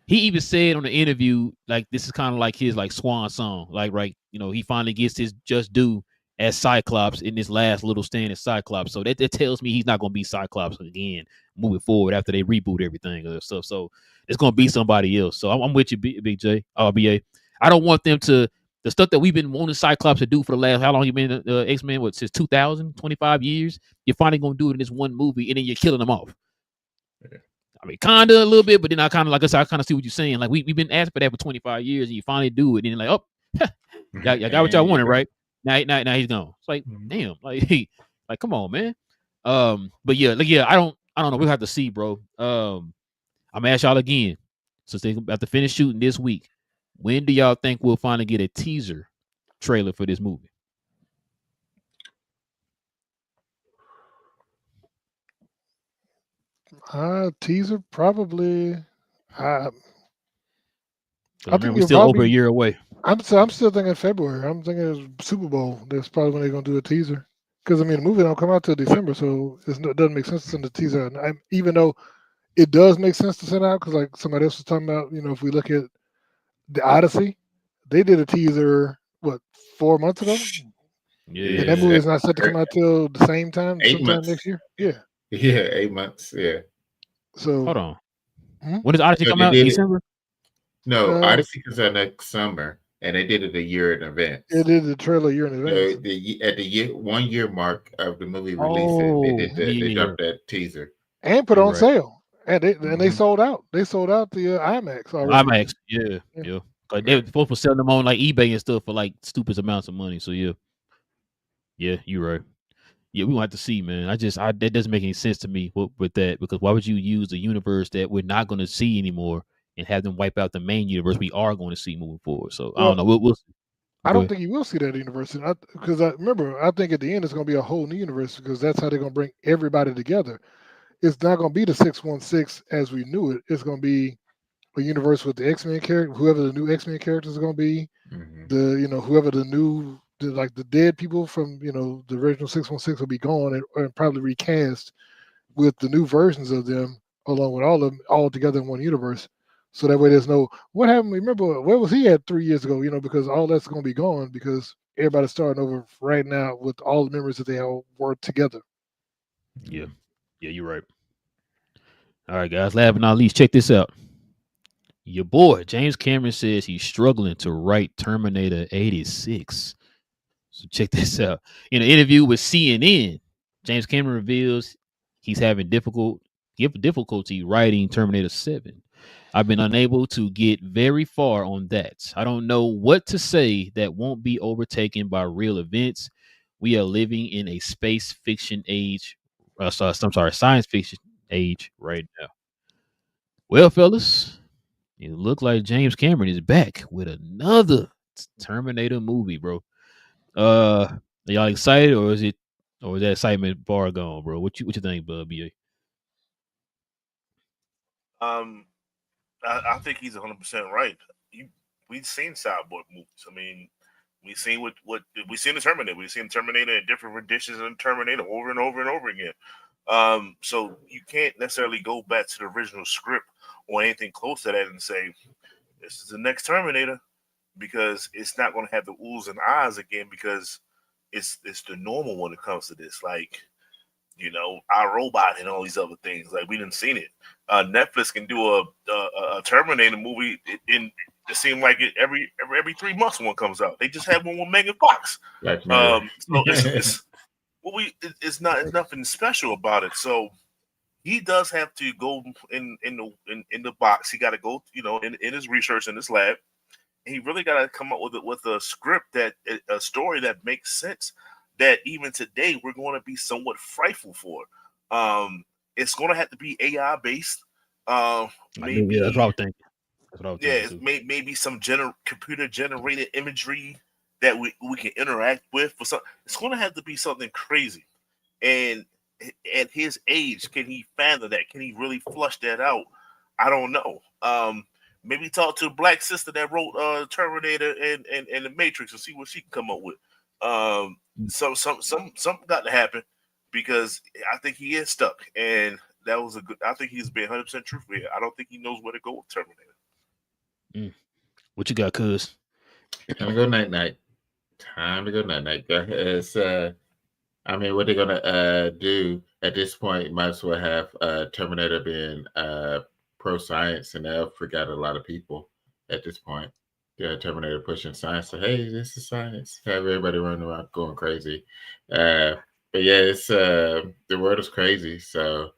He even said on the interview, like this is kind of like his like swan song. Like, right, he finally gets his just due as Cyclops in this last little stand as Cyclops. So that tells me he's not gonna be Cyclops again moving forward after they reboot everything and stuff. So it's gonna be somebody else. So I'm with you, Big J, BA. I don't want them to the stuff that we've been wanting Cyclops to do for the last how long you been X-Men? Since 2000, 25 years. You're finally gonna do it in this one movie, and then you're killing them off. Yeah. I mean, kinda a little bit, but then I kind of like I said, I kind of see what you're saying. Like we've been asking for that for 25 years, and you finally do it, and you're like, oh, y'all got what y'all wanted, right? Now he's gone. It's like, damn, like come on, man. But yeah, I don't know. We'll have to see, bro. I'm gonna ask y'all again, since they about to finish shooting this week. When do y'all think we'll finally get a teaser trailer for this movie? Teaser probably. I think we're still over a year away. I'm still thinking February. I'm thinking Super Bowl. That's probably when they're gonna do a teaser. Because I mean, the movie don't come out till December, so it doesn't make sense to send a teaser. And even though it does make sense to send out, because like somebody else was talking about, if we look at the Odyssey, they did a teaser 4 months ago. Yeah, and that movie is not set to come out till the same time, 8 sometime months next year. Yeah. Yeah, 8 months. Yeah. So hold on. When does Odyssey come out? December? No, Odyssey comes out next summer, and they did it a year in advance. They did the trailer a year in advance. At the 1 year mark of the movie releasing, they dropped that teaser and put on sale, and they sold out. They sold out the IMAX already. IMAX, yeah. Like they were supposed to sell them on like eBay and stuff for like stupid amounts of money. So yeah, you're right. Yeah, we gonna have to see, man. That doesn't make any sense to me with that, because why would you use a universe that we're not going to see anymore and have them wipe out the main universe we are going to see moving forward? So I don't know. We'll see. I don't think you will see that universe, because I think at the end it's going to be a whole new universe, because that's how they're going to bring everybody together. It's not going to be the 616 as we knew it. It's going to be a universe with the X-Men character, whoever the new X-Men characters are going to be, whoever the new the dead people from the original 616 will be gone and probably recast with the new versions of them, along with all of them all together in one universe. So that way there's no what happened. Remember, where was he at 3 years ago? Because all that's going to be gone, because everybody's starting over right now with all the memories that they all were together. Yeah, you're right. All right, guys. Last but not least, check this out. Your boy James Cameron says he's struggling to write Terminator 86. So check this out. In an interview with CNN, James Cameron reveals he's having difficulty writing Terminator 7. I've been unable to get very far on that. I don't know what to say that won't be overtaken by real events. We are living in a science fiction age right now. Well, fellas, it looked like James Cameron is back with another Terminator movie, bro. Are y'all excited, or is that excitement far gone, bro? What you think, BA? I think he's 100% right. We've seen cyborg movies. I mean, we've seen what we've seen the Terminator. We've seen Terminator in different renditions of Terminator over and over and over again. So you can't necessarily go back to the original script or anything close to that and say this is the next Terminator, because it's not going to have the oohs and ahs again, because it's the normal when it comes to this. Like, our robot and all these other things. Like, we didn't seen it. Netflix can do a Terminator movie. It seems like it every 3 months one comes out. They just had one with Megan Fox. So it's Well, it's not nothing special about it. So he does have to go in the box. He got to go, in his research in his lab. And he really got to come up with a script a story that makes sense. That even today we're going to be somewhat frightful for. It's going to have to be AI based. Maybe that's what I was thinking. That's what I was thinking too. Maybe some computer generated imagery that we can interact with. It's going to have to be something crazy. And at his age, can he fathom that? Can he really flush that out? I don't know. Maybe talk to the black sister that wrote Terminator and the Matrix and see what she can come up with. Something got to happen because I think he is stuck, and that was I think he's been 100% truthful here. I don't think he knows where to go with Terminator. What you got, cuz? Time to go night night. Time to go night night. It's I mean, what they're gonna do at this point? Might as well have Terminator being pro science, and they'll freak out a lot of people at this point. Yeah, Terminator pushing science. So hey, this is science. Have everybody running around going crazy. But yeah, it's the world is crazy, so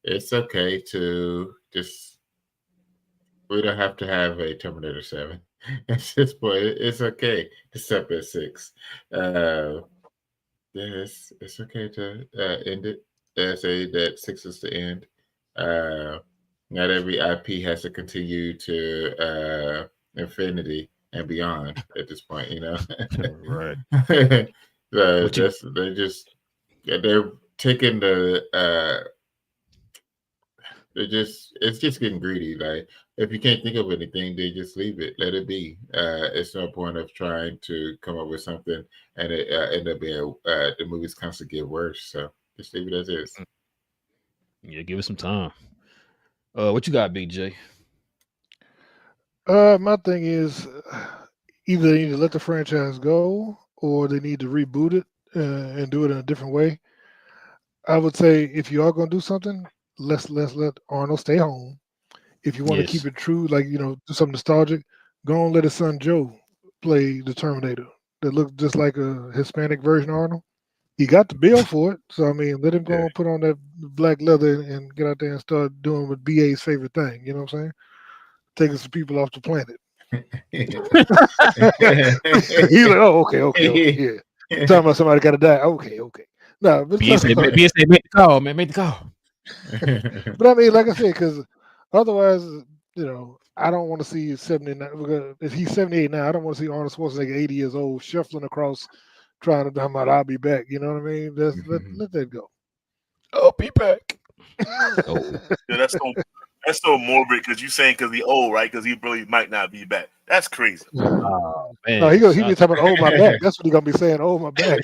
it's okay to just. We don't have to have a Terminator 7 at this point. It's okay to step at 6. Yeah, it's okay to end it. Say that 6 is the end. Not every IP has to continue to infinity and beyond at this point, Right. So they're taking it's just getting greedy. Like if you can't think of anything, they just leave it, let it be. It's no point of trying to come up with something and it end up being the movies constantly get worse. So just leave it as is. Yeah, give it some time. What you got, Big J? My thing is either they need to let the franchise go or they need to reboot it and do it in a different way. I would say if you are going to do something, let's let Arnold stay home. If you want to keep it true, like do something nostalgic, go and let his son Joe play the Terminator that looked just like a Hispanic version of Arnold. He got the bill for it, so I mean, let him go and put on that black leather and get out there and start doing what BA's favorite thing. You know what I'm saying? Taking some people off the planet. He's like, oh, okay, yeah. Talking about somebody got to die. Okay. No, but BA said, make the call, man. Make the call. But I mean, like I said, because otherwise, I don't want to see 79. If he's 78 now, I don't want to see Arnold Schwarzenegger 80 years old shuffling across, trying to talk about I'll be back. You know what I mean? Let that go. I'll be back. Yeah, that's so morbid because you're saying because he's old, right? Because he really might not be back. That's crazy. Oh, man. No, he be talking about, oh, my back. That's what he's going to be saying, oh, my back.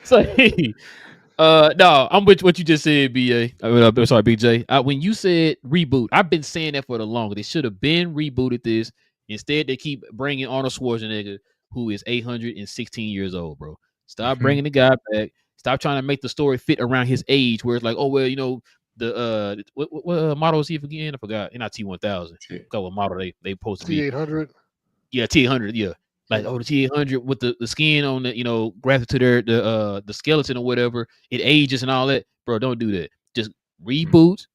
So, no, I'm with what you just said, BA. Sorry, BJ. When you said reboot, I've been saying that for the longest. They should have been rebooted this. Instead, they keep bringing Arnold Schwarzenegger, who is 816 years old, bro. Stop bringing the guy back. Stop trying to make the story fit around his age, where it's like, oh well, the what model is he again? I forgot. Not T1000. Got what model they supposed to be? T800. Yeah, T800. Yeah, like the T800 with the skin on the grafted to the skeleton or whatever. It ages and all that, bro. Don't do that. Just reboot.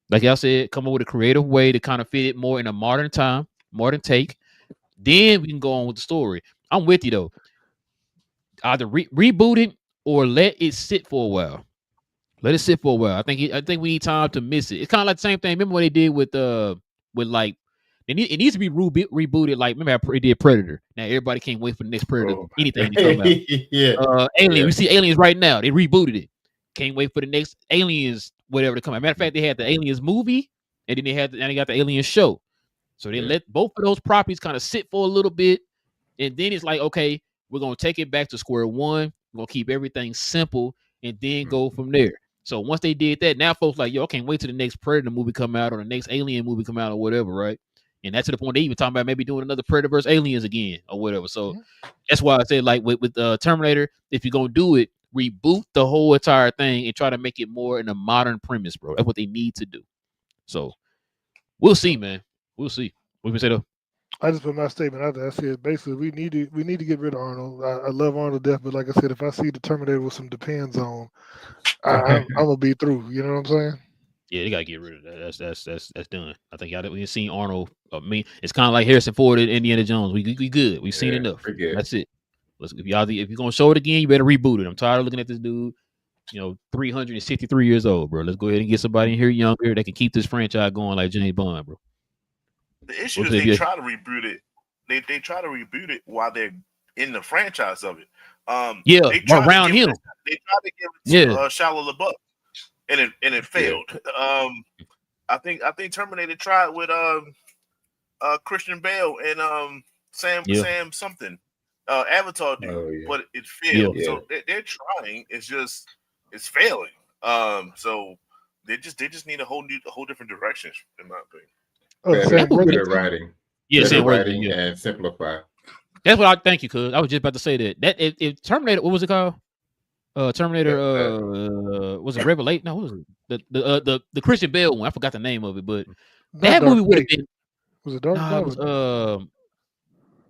Like y'all said, come up with a creative way to kind of fit it more in a modern time, modern take. Then we can go on with the story. I'm with you though. Either reboot it or let it sit for a while. Let it sit for a while. I think we need time to miss it. It's kind of like the same thing. Remember what they did with like it needs to be rebooted. Like remember how they did Predator. Now everybody can't wait for the next Predator. Anything they come out. Alien. We see Aliens right now. They rebooted it. Can't wait for the next Aliens whatever to come out. Matter of fact, they had the Aliens movie and then they got the Aliens show. So they let both of those properties kind of sit for a little bit, and then it's like, okay, we're gonna take it back to square one. We're gonna keep everything simple, and then go from there. So once they did that, now folks like, yo, I can't wait till the next Predator movie come out or the next Alien movie come out or whatever, right? And that's to the point they even talking about maybe doing another Predator versus Aliens again or whatever. So that's why I said like with Terminator, if you're gonna do it, reboot the whole entire thing and try to make it more in a modern premise, bro. That's what they need to do. So we'll see, man. We'll see. What do you say though? I just put my statement out there. I said basically we need to get rid of Arnold. I love Arnold to death, but like I said, if I see the Terminator with some depends on, I'm gonna be through. You know what I'm saying? Yeah, they gotta get rid of that. That's done. I think y'all we seen Arnold. It's kind of like Harrison Ford and Indiana Jones. We good. We've seen enough. That's it. If you're gonna show it again, you better reboot it. I'm tired of looking at this dude. 363 years old, bro. Let's go ahead and get somebody in here younger that can keep this franchise going like James Bond, bro. The issue is they try to reboot it. They try to reboot it while they're in the franchise of it. They around him. They tried to give it to Shia LaBeouf, and it failed. I think Terminator tried with Christian Bale and Sam something Avatar dude, but it failed. So they're trying. It's failing. So they just need a whole different direction, in my opinion. Better writing. Better writing and simplify. That's what I thank you, cuz I was just about to say that if Terminator, what was it called? Terminator was it Revelation? No, what was it? The Christian Bale one. I forgot the name of it, but that movie would have been. Was it Dark? Nah, it was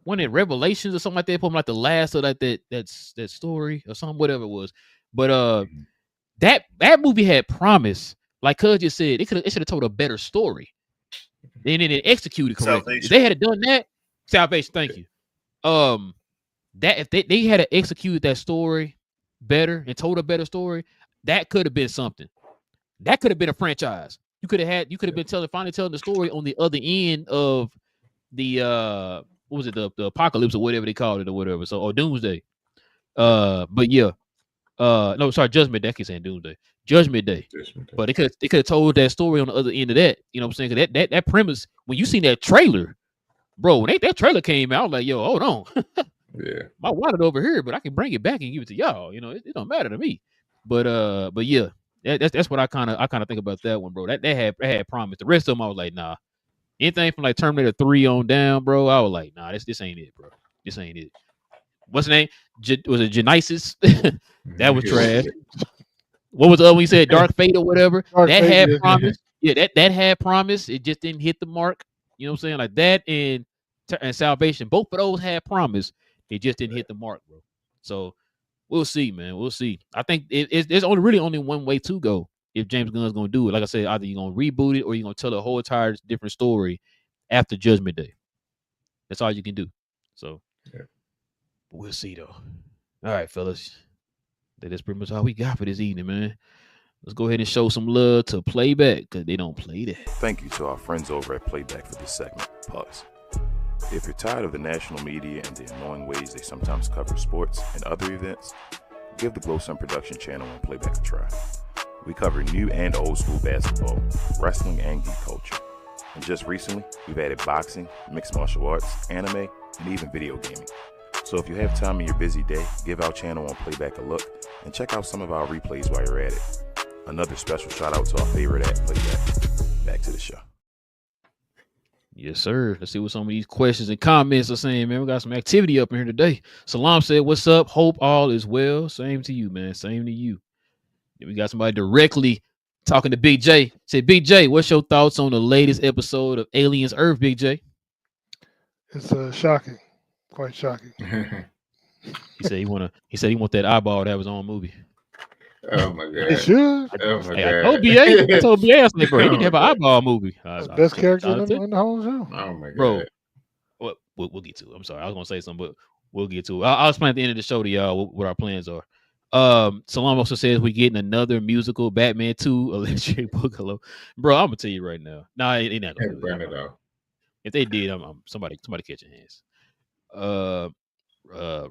one in Revelations or something like that. Put like the last of like that story or something, whatever it was. But that movie had promise. Like Cuz just said, it should have told a better story. And then it executed correctly. If they had done that, Salvation. Thank you. That if they had executed that story better and told a better story, that could have been something. That could have been a franchise. You could have been finally telling the story on the other end of the what was it, the apocalypse or whatever they called it or whatever. So or Doomsday. But yeah. No, sorry, Judgment Day. I keep saying Doomsday. Judgment Day. But they could have told that story on the other end of that. You know what I'm saying? That premise, when you seen that trailer, bro, when that trailer came out, I was like, yo, hold on. My wallet over here, but I can bring it back and give it to y'all. It don't matter to me. But yeah, that's what I kind of think about that one, bro. That had promise. The rest of them, I was like, nah. Anything from like Terminator 3 on down, bro, I was like, nah, this ain't it, bro. This ain't it. What's the name? Was it Genesis? That was trash. What was the other one you said? Dark Fate or whatever? Had promise. Yeah, that had promise. It just didn't hit the mark. You know what I'm saying? Like that and Salvation. Both of those had promise. It just didn't hit the mark, bro. So we'll see, man. We'll see. I think there's only one way to go if James Gunn's going to do it. Like I said, either you're going to reboot it or you're going to tell a whole entire different story after Judgment Day. That's all you can do. So we'll see, though. All right, fellas. That's pretty much all we got for this evening, man. Let's go ahead and show some love to Playback because they don't play that. Thank you to our friends over at Playback for this segment. Pause. If you're tired of the national media and the annoying ways they sometimes cover sports and other events, give the Glow Sun Production channel on Playback a try. We cover new and old school basketball, wrestling, and geek culture. And just recently, we've added boxing, mixed martial arts, anime, and even video gaming. So if you have time in your busy day, give our channel on Playback a look and check out some of our replays while you're at it. Another special shout out to our favorite at Playback. Back to the show. Yes, sir. Let's see what some of these questions and comments are saying, man. We got some activity up in here today. Salam said, what's up? Hope all is well. Same to you, man. Same to you. Then we got somebody directly talking to Big J. Said, Big J, what's your thoughts on the latest episode of Aliens Earth, Big J? It's shocking. Quite shocking. He said he want that eyeball to have his own movie. Oh my god! He should. Oh my god! I told BA, I was like, bro, he need to have an eyeball movie. Best character in the whole show. Oh my god, bro! We'll get to it. I'm sorry, I was gonna say something, but we'll get to it. I'll explain at the end of the show to y'all what our plans are. Salam also says we're getting another musical, Batman 2, Electric Boogaloo. Bro, I'm gonna tell you right now. Nah, they not gonna do it. If they did, I'm somebody catch your hands.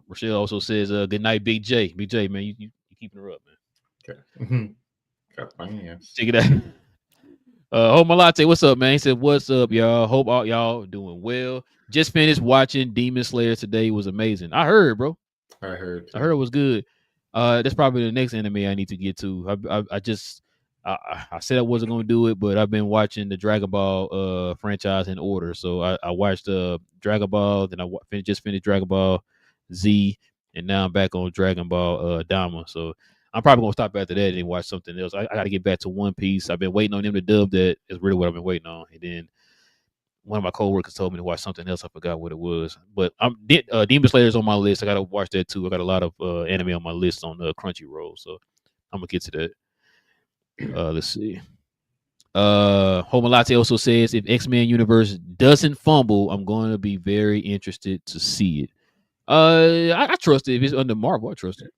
Rochelle also says, "Good night, Big J." Big J, man, you keeping her up, man. Okay. Got my hands. Check it out. Homalate, what's up, man? He said, "What's up, y'all? Hope all y'all doing well. Just finished watching Demon Slayer today. It was amazing. I heard, bro. I heard it was good. That's probably the next anime I need to get to. I said I wasn't going to do it, but I've been watching the Dragon Ball franchise in order. So I watched Dragon Ball, then I just finished Dragon Ball Z, and now I'm back on Dragon Ball Dama. So I'm probably going to stop after that and watch something else. I got to get back to One Piece. I've been waiting on them to dub that. Is really what I've been waiting on. And then one of my coworkers told me to watch something else. I forgot what it was, but Demon Slayer's on my list. I gotta watch that too. I got a lot of anime on my list on Crunchyroll, so I'm gonna get to that. Let's see. Homalate also says if X-Men universe doesn't fumble, I'm going to be very interested to see it. I trust it. If it's under Marvel, I trust it.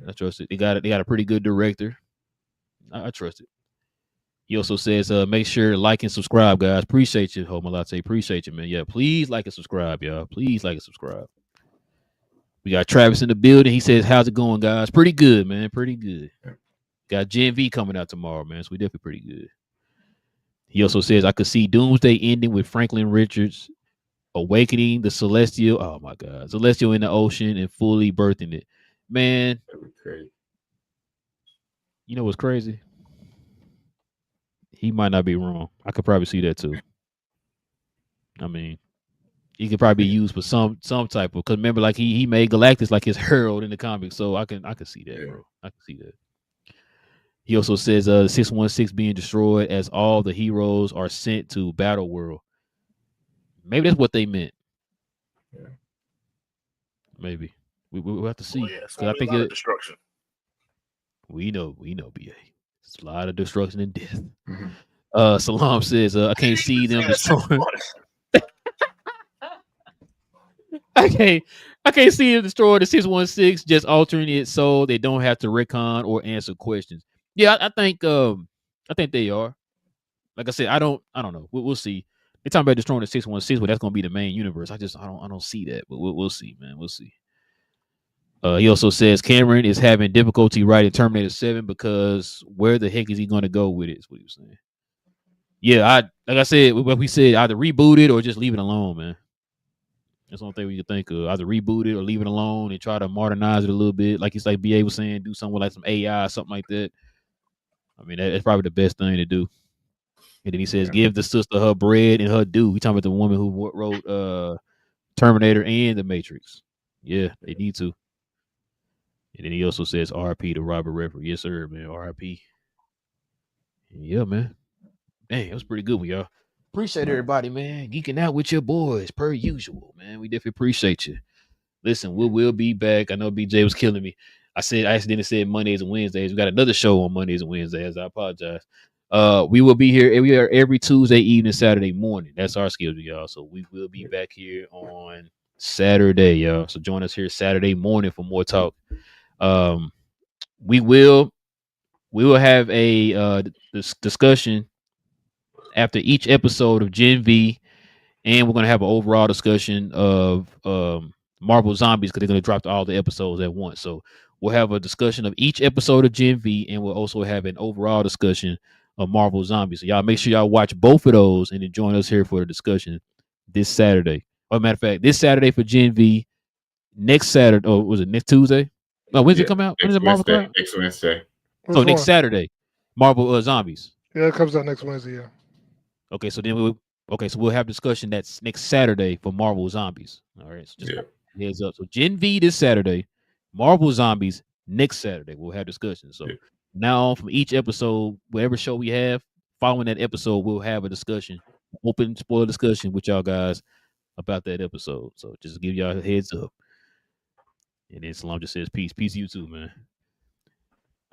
I trust it. They got a pretty good director. I trust it. He also says, make sure to like and subscribe, guys. Appreciate you, Homalate. Appreciate you, man. Yeah, please like and subscribe, y'all. Please like and subscribe. We got Travis in the building. He says, how's it going, guys? Pretty good, man. Pretty good. Got Gen V coming out tomorrow, man. So we definitely pretty good. He also says, I could see Doomsday ending with Franklin Richards awakening the Celestial. Oh, my God. Celestial in the ocean and fully birthing it. Man. That'd be crazy. You know what's crazy? He might not be wrong. I could probably see that too. I mean, he could probably be used for some type of, because remember, like he made Galactus like his herald in the comics, so I can see that, bro. I can see that. He also says 616 being destroyed as all the heroes are sent to Battle World. Maybe that's what they meant. Yeah. Maybe we'll have to see. Well, yeah, I think a lot of destruction. We know, BA. It's a lot of destruction and death. Mm-hmm. Salam says, I can't see them destroying. I can't see them destroy the 616, just altering it so they don't have to retcon or answer questions. Yeah, I think they are. Like I said, I don't know. We'll see. They're talking about destroying the 616, but that's gonna be the main universe. I don't see that, but we'll see, man. We'll see. He also says Cameron is having difficulty writing Terminator 7 because where the heck is he going to go with it? Is what he was saying. Yeah, like I said, what we said, either reboot it or just leave it alone, man. That's the only thing we could think of. Either reboot it or leave it alone and try to modernize it a little bit. Like BA was saying, do something with like some AI or something like that. I mean, that's probably the best thing to do. And then he says, give the sister her bread and her due. We talking about the woman who wrote Terminator and The Matrix. Yeah, they need to. And then he also says RP to Robert Redford. Yes, sir, man. RP. Yeah, man. Dang, that was pretty good one, y'all. Appreciate everybody, man. Geeking out with your boys, per usual, man. We definitely appreciate you. Listen, we'll be back. I know BJ was killing me. I accidentally said Mondays and Wednesdays. We got another show on Mondays and Wednesdays. I apologize. We will be here every Tuesday evening, Saturday morning. That's our schedule, y'all. So we will be back here on Saturday, y'all. So join us here Saturday morning for more talk. We will have a discussion after each episode of Gen V, and we're gonna have an overall discussion of Marvel Zombies because they're gonna drop all the episodes at once. So we'll have a discussion of each episode of Gen V, and we'll also have an overall discussion of Marvel Zombies. So y'all make sure y'all watch both of those and then join us here for the discussion this Saturday. As a matter of fact, this Saturday for Gen V, next Saturday, was it next Tuesday? No, when's it come out? When is it Marvel come out? Next Wednesday. So next Saturday, Marvel Zombies. Yeah, it comes out next Wednesday, yeah. Okay, so then we'll have discussion that's next Saturday for Marvel Zombies. All right, so just heads up. So Gen V this Saturday, Marvel Zombies next Saturday. We'll have discussion. So now on from each episode, whatever show we have, following that episode, we'll have a discussion, open spoiler discussion with y'all guys about that episode. So just to give y'all a heads up. And then Salam just says peace. Peace to you too, man.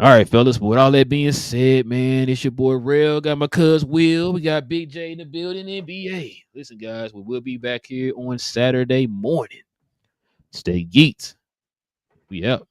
All right, fellas. But with all that being said, man, it's your boy Rel. Got my cuz Will. We got Big J in the building and BA. Listen, guys, we will be back here on Saturday morning. Stay geeked. We out.